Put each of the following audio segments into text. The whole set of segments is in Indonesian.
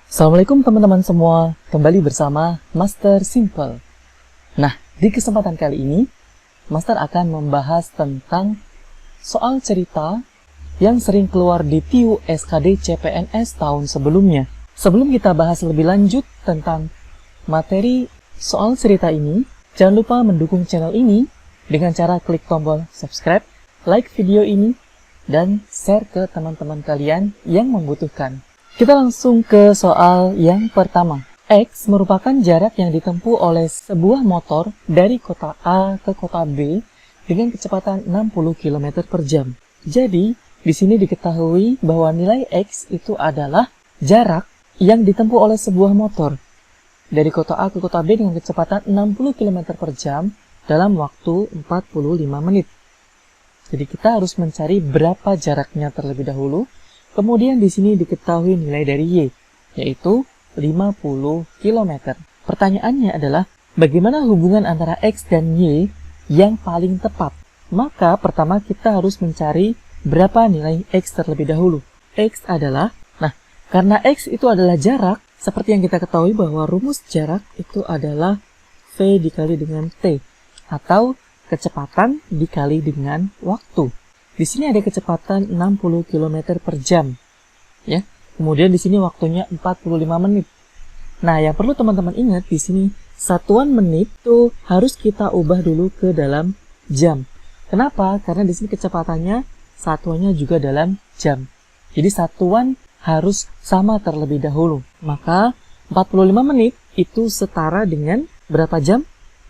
Assalamualaikum teman-teman semua, kembali bersama Master Simple. Nah, di kesempatan kali ini, Master akan membahas tentang soal cerita yang sering keluar di TIU SKD CPNS tahun sebelumnya. Sebelum kita bahas lebih lanjut tentang materi soal cerita ini, jangan lupa mendukung channel ini dengan cara klik tombol subscribe, like video ini, dan share ke teman-teman kalian yang membutuhkan. Kita langsung ke soal yang pertama. X merupakan jarak yang ditempuh oleh sebuah motor dari kota A ke kota B dengan kecepatan 60 km per jam. Jadi, di sini diketahui bahwa nilai X itu adalah jarak yang ditempuh oleh sebuah motor dari kota A ke kota B dengan kecepatan 60 km per jam dalam waktu 45 menit. Jadi kita harus mencari berapa jaraknya terlebih dahulu. Kemudian di sini diketahui nilai dari Y, yaitu 50 km. Pertanyaannya adalah, bagaimana hubungan antara X dan Y yang paling tepat? Maka pertama kita harus mencari berapa nilai X terlebih dahulu. X adalah, karena X itu adalah jarak, seperti yang kita ketahui bahwa rumus jarak itu adalah V dikali dengan T, atau kecepatan dikali dengan waktu. Di sini ada kecepatan 60 km per jam. Ya. Kemudian di sini waktunya 45 menit. Nah, yang perlu teman-teman ingat di sini satuan menit itu harus kita ubah dulu ke dalam jam. Kenapa? Karena di sini kecepatannya satuannya juga dalam jam. Jadi satuan harus sama terlebih dahulu. Maka 45 menit itu setara dengan berapa jam?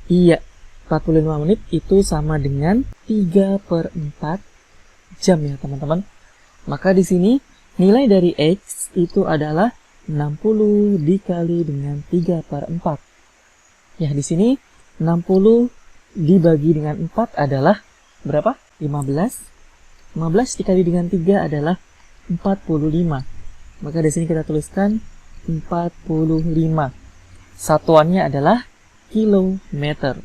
Iya, 45 menit itu sama dengan 3/4 jam ya teman-teman. Maka di sini nilai dari X itu adalah 60 dikali dengan 3/4. Ya, di sini 60 dibagi dengan 4 adalah berapa? 15. 15 dikali dengan 3 adalah 45. Maka di sini kita tuliskan 45. Satuannya adalah kilometer.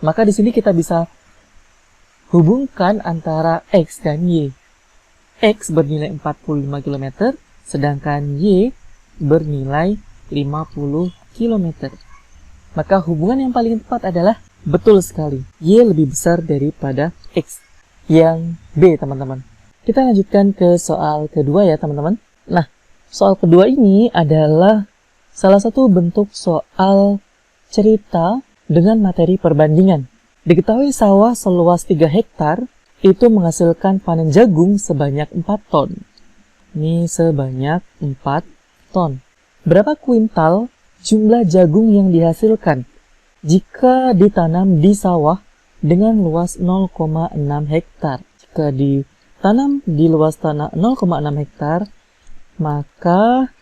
Maka di sini kita bisa hubungkan antara X dan Y. X bernilai 45 km, sedangkan Y bernilai 50 km. Maka hubungan yang paling tepat adalah betul sekali, Y lebih besar daripada X. Yang B, teman-teman. Kita lanjutkan ke soal kedua ya, teman-teman. Nah, soal kedua ini adalah salah satu bentuk soal cerita dengan materi perbandingan. Diketahui sawah seluas 3 hektar itu menghasilkan panen jagung sebanyak 4 ton. Ini sebanyak 4 ton. Berapa kuintal jumlah jagung yang dihasilkan jika ditanam di sawah dengan luas 0,6 hektar? Jika ditanam di luas tanah 0,6 hektar, maka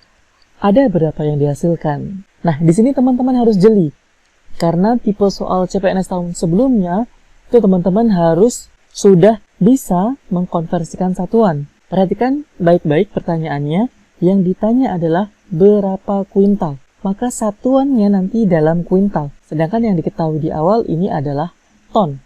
ada berapa yang dihasilkan? Nah, di sini teman-teman harus jeli. Karena tipe soal CPNS tahun sebelumnya, itu teman-teman harus sudah bisa mengkonversikan satuan. Perhatikan baik-baik pertanyaannya, yang ditanya adalah berapa kuintal. Maka satuannya nanti dalam kuintal. Sedangkan yang diketahui di awal ini adalah ton.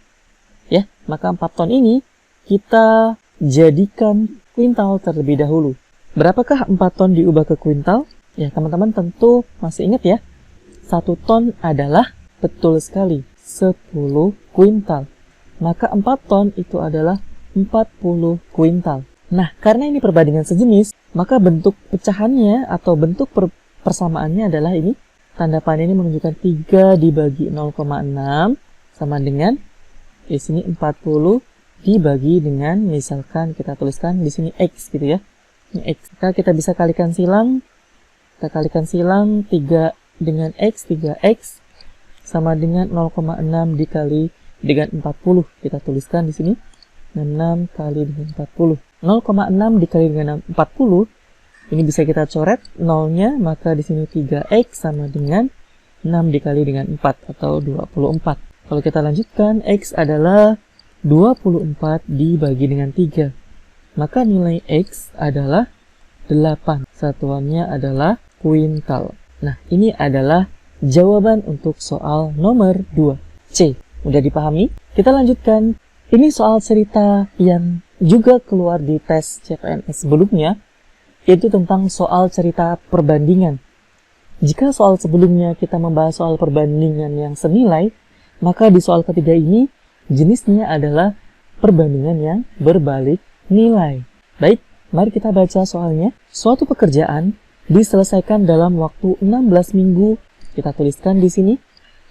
Ya, maka 4 ton ini kita jadikan kuintal terlebih dahulu. Berapakah 4 ton diubah ke kuintal? Ya, teman-teman tentu masih ingat ya. 1 ton adalah betul sekali 10 kuintal. Maka 4 ton itu adalah 40 kuintal. Nah, karena ini perbandingan sejenis, maka bentuk pecahannya atau bentuk persamaannya adalah ini. Tanda panah ini menunjukkan 3 dibagi 0,6 sama dengan di sini 40 dibagi dengan, misalkan kita tuliskan di sini X gitu ya. Ini X. Maka kita bisa kalikan silang. Kita kalikan silang 3 dengan X, 3X sama dengan 0,6 dikali dengan 40. Kita tuliskan di sini 6 kali dengan 40. 0,6 dikali dengan 40 ini bisa kita coret nolnya, maka di sini 3X sama dengan 6 dikali dengan 4 atau 24. Kalau kita lanjutkan, X adalah 24 dibagi dengan 3. Maka nilai X adalah 8. Satuannya adalah kuintal. Nah, ini adalah jawaban untuk soal nomor 2. C. Udah dipahami? Kita lanjutkan. Ini soal cerita yang juga keluar di tes CPNS sebelumnya. yaitu tentang soal cerita perbandingan. Jika soal sebelumnya kita membahas soal perbandingan yang senilai, maka di soal ketiga ini jenisnya adalah perbandingan yang berbalik nilai. Baik, mari kita baca soalnya. Suatu pekerjaan diselesaikan dalam waktu 16 minggu. Kita tuliskan di sini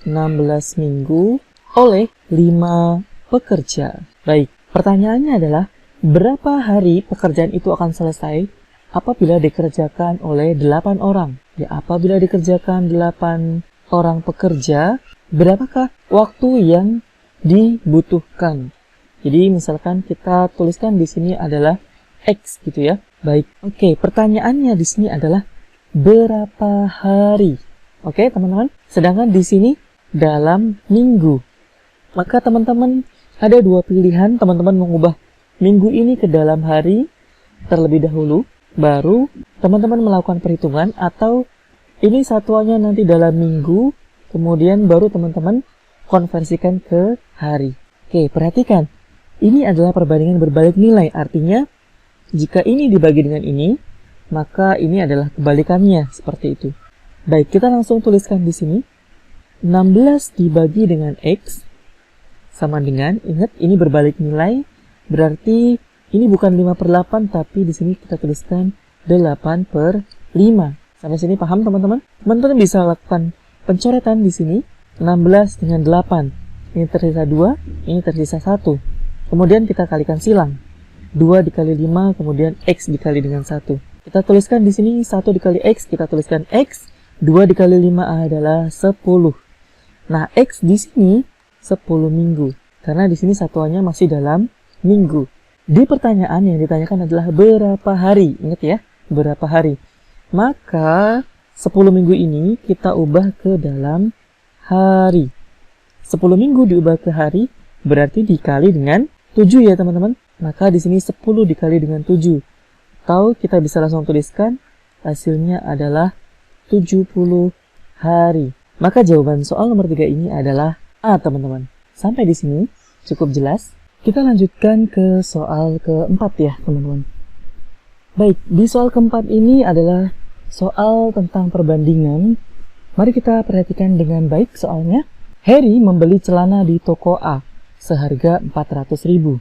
16 minggu oleh 5 pekerja. Baik, pertanyaannya adalah berapa hari pekerjaan itu akan selesai apabila dikerjakan oleh 8 orang? Ya, apabila dikerjakan 8 orang pekerja, berapakah waktu yang dibutuhkan? Jadi misalkan kita tuliskan di sini adalah X gitu ya. Baik, oke, pertanyaannya di sini adalah berapa hari? Oke, teman-teman. Sedangkan di sini dalam minggu. Maka teman-teman ada dua pilihan, teman-teman mengubah minggu ini ke dalam hari terlebih dahulu, baru teman-teman melakukan perhitungan, atau ini satuannya nanti dalam minggu, kemudian baru teman-teman konversikan ke hari. Oke, perhatikan. Ini adalah perbandingan berbalik nilai, artinya jika ini dibagi dengan ini, maka ini adalah kebalikannya, seperti itu. Baik, kita langsung tuliskan di sini. 16 dibagi dengan X sama dengan, ingat ini berbalik nilai, berarti ini bukan 5/8, tapi di sini kita tuliskan 8/5. Sampai sini paham teman-teman? Teman-teman bisa lakukan pencoretan di sini. 16 dengan 8. Ini tersisa 2, ini tersisa 1. Kemudian kita kalikan silang. 2 dikali 5, kemudian X dikali dengan 1. Kita tuliskan di sini 1 dikali X, kita tuliskan X. 2 dikali 5 adalah 10. Nah, X di sini 10 minggu. Karena di sini satuannya masih dalam minggu. Di pertanyaan yang ditanyakan adalah berapa hari. Ingat ya, berapa hari. Maka 10 minggu ini kita ubah ke dalam hari. 10 minggu diubah ke hari berarti dikali dengan 7 ya teman-teman. Maka di sini 10 dikali dengan 7. Atau kita bisa langsung tuliskan hasilnya adalah 70 hari. Maka jawaban soal nomor 3 ini adalah A, teman-teman. Sampai di sini cukup jelas. Kita lanjutkan ke soal keempat ya, teman-teman. Baik, di soal keempat ini adalah soal tentang perbandingan. Mari kita perhatikan dengan baik soalnya. Harry membeli celana di toko A seharga 400.000.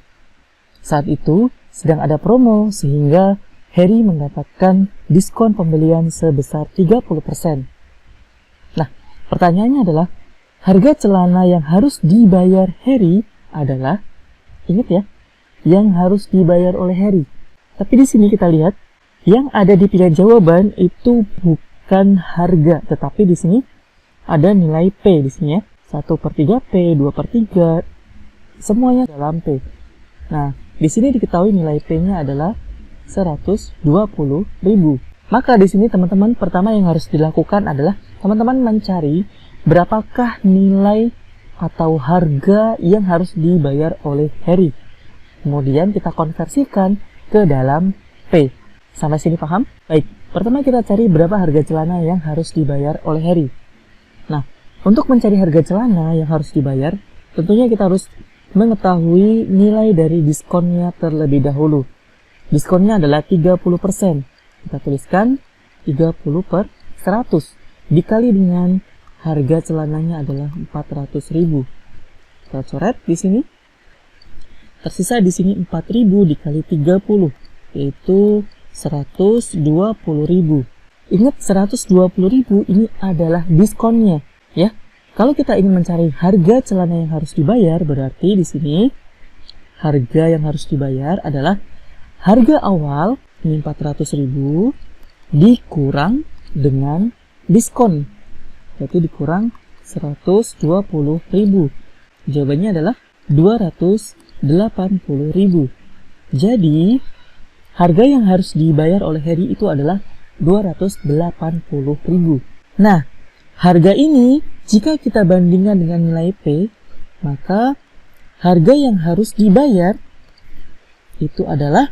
Saat itu sedang ada promo sehingga Harry mendapatkan diskon pembelian sebesar 30%. Nah, pertanyaannya adalah, harga celana yang harus dibayar Harry adalah, ingat ya, yang harus dibayar oleh Harry. Tapi di sini kita lihat, yang ada di pilihan jawaban itu bukan harga, tetapi di sini ada nilai P di sini ya. 1/3P, 2/3, semuanya dalam P. Nah, di sini diketahui nilai P-nya adalah 120.000. Maka di sini teman-teman pertama yang harus dilakukan adalah teman-teman mencari berapakah nilai atau harga yang harus dibayar oleh Harry. Kemudian kita konversikan ke dalam P. Sampai sini paham? Baik, pertama kita cari berapa harga celana yang harus dibayar oleh Harry. Nah, untuk mencari harga celana yang harus dibayar, tentunya kita harus mengetahui nilai dari diskonnya terlebih dahulu. Diskonnya adalah 30%. Kita tuliskan 30/100 dikali dengan harga celananya adalah 400.000. Kita coret di sini. Tersisa di sini 4.000 dikali 30, yaitu 120.000. Ingat 120.000 ini adalah diskonnya, ya. Kalau kita ingin mencari harga celana yang harus dibayar, berarti di sini harga yang harus dibayar adalah harga awal ini 400.000 dikurang dengan diskon, yaitu dikurang 120.000. Jawabannya adalah 280.000. Jadi harga yang harus dibayar oleh Harry itu adalah 280.000. Nah, harga ini jika kita bandingkan dengan nilai P, maka harga yang harus dibayar itu adalah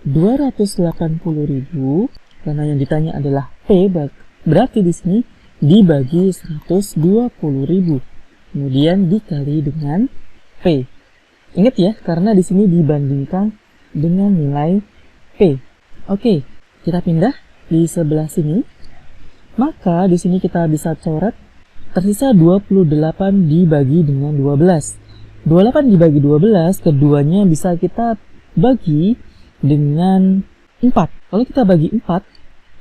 280.000, karena yang ditanya adalah P, berarti di sini dibagi 120.000, kemudian dikali dengan P. Ingat ya, karena di sini dibandingkan dengan nilai P. Oke, Kita pindah di sebelah sini. Maka di sini kita bisa coret tersisa 28 dibagi dengan 12. 28 dibagi 12, keduanya bisa kita bagi dengan 4. Kalau kita bagi 4,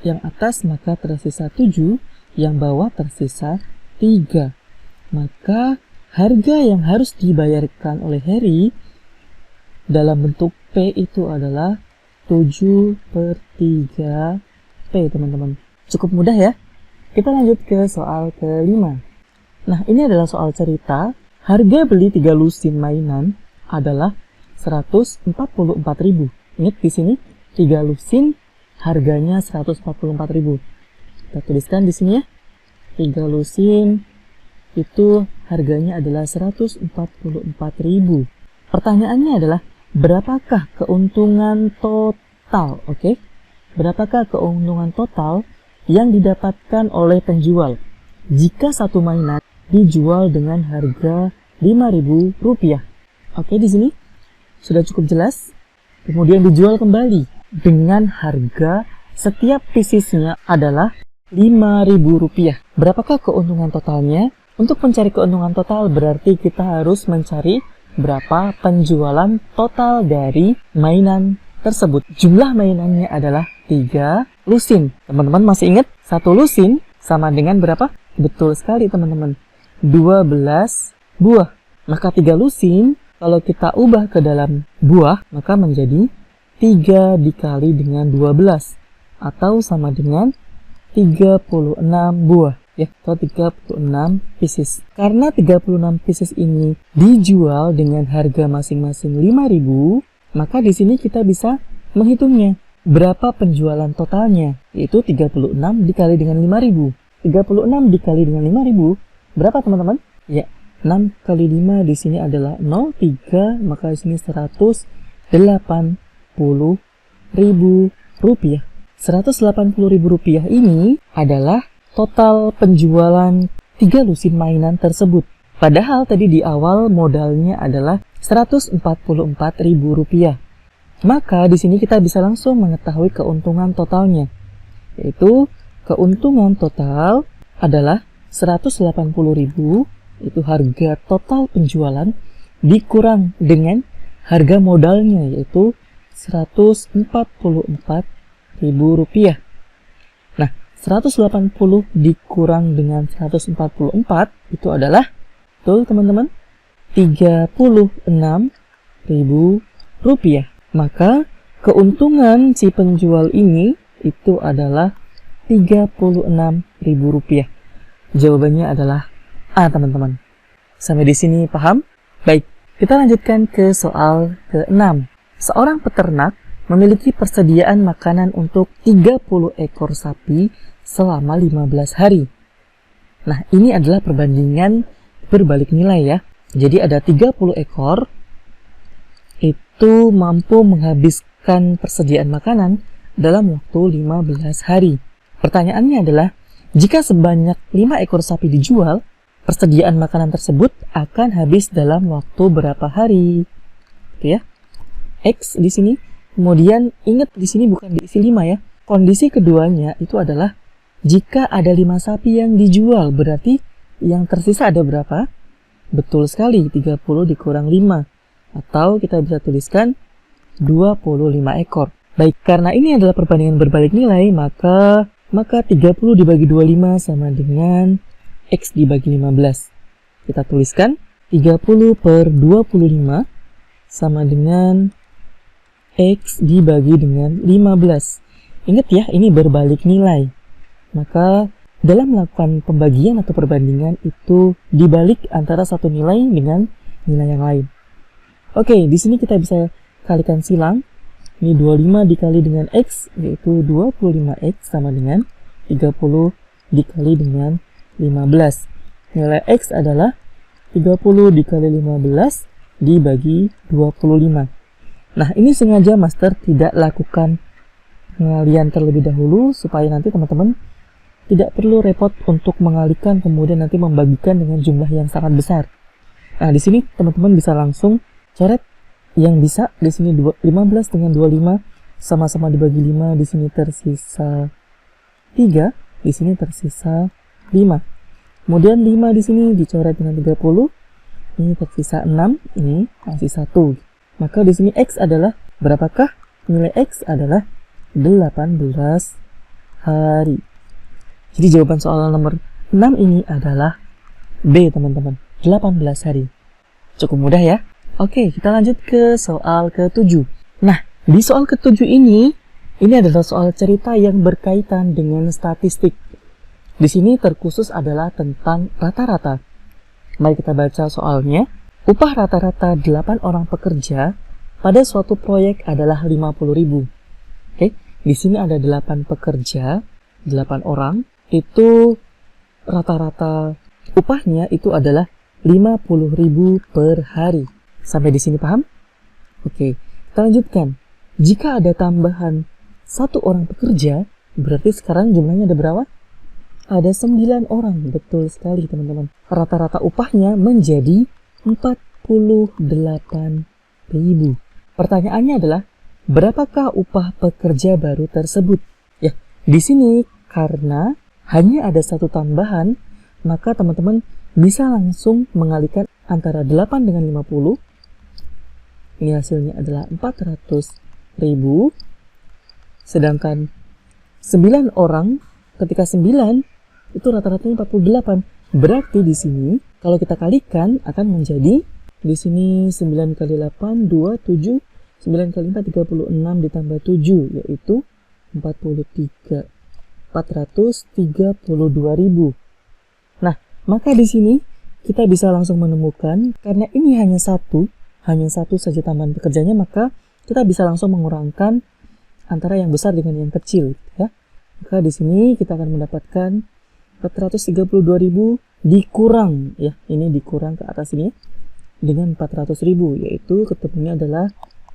yang atas maka tersisa 7, yang bawah tersisa 3. Maka harga yang harus dibayarkan oleh Harry dalam bentuk P itu adalah 7/3 P, teman-teman. Cukup mudah ya. Kita lanjut ke soal kelima. Nah, ini adalah soal cerita. Harga beli 3 lusin mainan adalah 144.000. Ingat di sini 3 lusin harganya 144.000. Kita tuliskan di sini ya. 3 lusin itu harganya adalah 144.000. Pertanyaannya adalah berapakah keuntungan total? Oke. Berapakah keuntungan total yang didapatkan oleh penjual jika satu mainan dijual dengan harga Rp5.000? Oke, di sini sudah cukup jelas. Kemudian dijual kembali dengan harga setiap piecesnya adalah Rp5.000. Berapakah keuntungan totalnya? Untuk mencari keuntungan total berarti kita harus mencari berapa penjualan total dari mainan tersebut. Jumlah mainannya adalah 3 lusin. Teman-teman masih ingat? 1 lusin sama dengan berapa? Betul sekali teman-teman. 12 buah. Maka 3 lusin kalau kita ubah ke dalam buah maka menjadi 3 dikali dengan 12 atau sama dengan 36 buah. Ya, atau 36 pieces. Karena 36 pieces ini dijual dengan harga masing-masing 5.000, maka di sini kita bisa menghitungnya. Berapa penjualan totalnya? Yaitu 36 dikali dengan 5.000. 36 dikali dengan 5.000, berapa teman-teman? Ya, 6 kali 5 di sini adalah 0,3, maka di sini 180.000 rupiah. 180.000 rupiah ini adalah total penjualan 3 lusin mainan tersebut. Padahal tadi di awal modalnya adalah Rp144.000. Maka di sini kita bisa langsung mengetahui keuntungan totalnya. Yaitu keuntungan total adalah 180.000, itu harga total penjualan dikurang dengan harga modalnya yaitu Rp144.000. Nah, 180 dikurang dengan 144 itu adalah, betul teman-teman, Rp36.000. Maka keuntungan si penjual ini itu adalah Rp36.000. Jawabannya adalah A, teman-teman. Sampai di sini paham? Baik, kita lanjutkan ke soal ke-6. Seorang peternak memiliki persediaan makanan untuk 30 ekor sapi selama 15 hari. Nah, ini adalah perbandingan berbalik nilai ya. Jadi ada 30 ekor itu mampu menghabiskan persediaan makanan dalam waktu 15 hari. Pertanyaannya adalah, jika sebanyak 5 ekor sapi dijual, persediaan makanan tersebut akan habis dalam waktu berapa hari? Oke ya. X di sini. Kemudian ingat di sini bukan diisi 5 ya. Kondisi keduanya itu adalah jika ada 5 sapi yang dijual, berarti yang tersisa ada berapa? Betul sekali, 30 dikurang 5. Atau kita bisa tuliskan 25 ekor. Baik, karena ini adalah perbandingan berbalik nilai, maka 30 dibagi 25 sama dengan X dibagi 15. Kita tuliskan 30/25 sama dengan X dibagi dengan 15. Ingat ya, ini berbalik nilai. Maka dalam melakukan pembagian atau perbandingan itu dibalik antara satu nilai dengan nilai yang lain. Oke, di sini kita bisa kalikan silang. Ini 25 dikali dengan X, yaitu 25X sama dengan 30 dikali dengan 15. Nilai X adalah 30 dikali 15 dibagi 25. Nah, ini sengaja Master tidak lakukan pengalian terlebih dahulu supaya nanti teman-teman tidak perlu repot untuk mengalikan kemudian nanti membagikan dengan jumlah yang sangat besar. Nah, di sini teman-teman bisa langsung coret yang bisa di sini 15 dengan 25 sama-sama dibagi 5, di sini tersisa 3, di sini tersisa 5. Kemudian 5 di sini dicoret dengan 30, ini tersisa 6, ini masih 1. Maka di sini X adalah berapakah? Nilai X adalah 18 hari. Jadi jawaban soal nomor 6 ini adalah B, teman-teman. 18 hari. Cukup mudah ya? Oke, kita lanjut ke soal ke-7. Nah, di soal ke-7 ini adalah soal cerita yang berkaitan dengan statistik. Di sini terkhusus adalah tentang rata-rata. Mari kita baca soalnya. Upah rata-rata 8 orang pekerja pada suatu proyek adalah 50.000. Oke, di sini ada 8 pekerja, 8 orang. Itu rata-rata upahnya itu adalah 50.000 per hari. Sampai di sini paham? Oke, kita lanjutkan. Jika ada tambahan 1 orang pekerja, berarti sekarang jumlahnya ada berapa? Ada 9 orang. Betul sekali, teman-teman. Rata-rata upahnya menjadi 48.000. Pertanyaannya adalah, berapakah upah pekerja baru tersebut? Ya, di sini karena hanya ada 1 tambahan, maka teman-teman bisa langsung mengalihkan antara 8 dengan 50. Ini hasilnya adalah 400.000. Sedangkan 9 orang, ketika 9 itu rata-ratanya 48. Berarti di sini kalau kita kalikan akan menjadi di sini 9 kali 8 2 7, 9 kali 4 36 ditambah 7 yaitu 43. 432.000. Nah, maka di sini kita bisa langsung menemukan karena ini hanya satu saja tambahan pekerjanya, maka kita bisa langsung mengurangkan antara yang besar dengan yang kecil, ya. Maka di sini kita akan mendapatkan 432.000 dikurang, ya, ini dikurang ke atas ini dengan 400.000, yaitu ketemunya adalah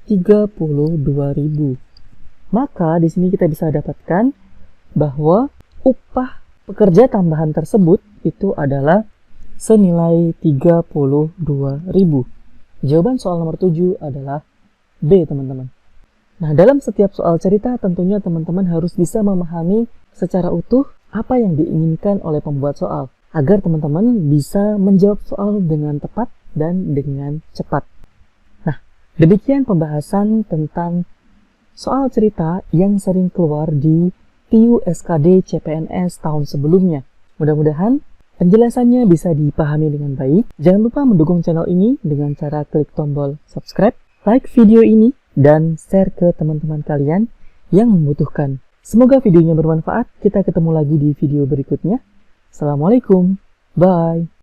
32.000. Maka di sini kita bisa dapatkan bahwa upah pekerja tambahan tersebut itu adalah senilai 32.000. Jawaban soal nomor 7 adalah B, teman-teman. Nah, dalam setiap soal cerita tentunya teman-teman harus bisa memahami secara utuh apa yang diinginkan oleh pembuat soal, agar teman-teman bisa menjawab soal dengan tepat dan dengan cepat. Nah, demikian pembahasan tentang soal cerita yang sering keluar di TIU SKD CPNS tahun sebelumnya. Mudah-mudahan penjelasannya bisa dipahami dengan baik. Jangan lupa mendukung channel ini dengan cara klik tombol subscribe, like video ini, dan share ke teman-teman kalian yang membutuhkan. Semoga videonya bermanfaat. Kita ketemu lagi di video berikutnya. Assalamualaikum. Bye.